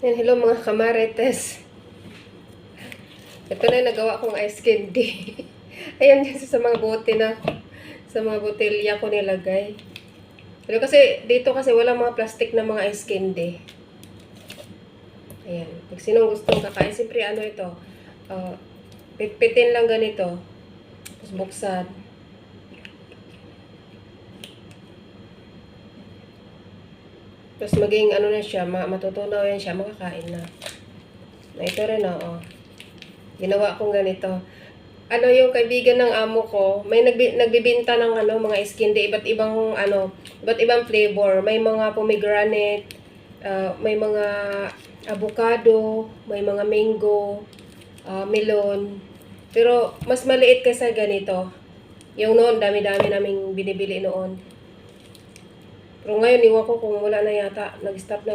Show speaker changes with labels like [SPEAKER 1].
[SPEAKER 1] Yan, hello mga kamarites. Ito na yung nagawa kong ice candy. Ayan yan sa mga bote na, sa mga botelya ko nilagay. Pero kasi, dito kasi wala mga plastic na mga ice candy. Ayan. Pag sinong gustong kakain, siyempre ano ito, pitpitin lang ganito. Tapos buksan. Tapos maging ano na siya, matutunaw yan siya, makakain na. Ito rin oh. Ginawa kong ganito. Ano yung kaibigan ng amo ko, may nagbibenta ng mga ice candy, iba't ibang flavor. May mga pomegranate, may mga avocado, may mga mango, melon. Pero mas maliit kaysa ganito. Yung noon, dami-dami naming binibili noon. Pero ngayon, iwan ko kung wala na yata, nag-stop na.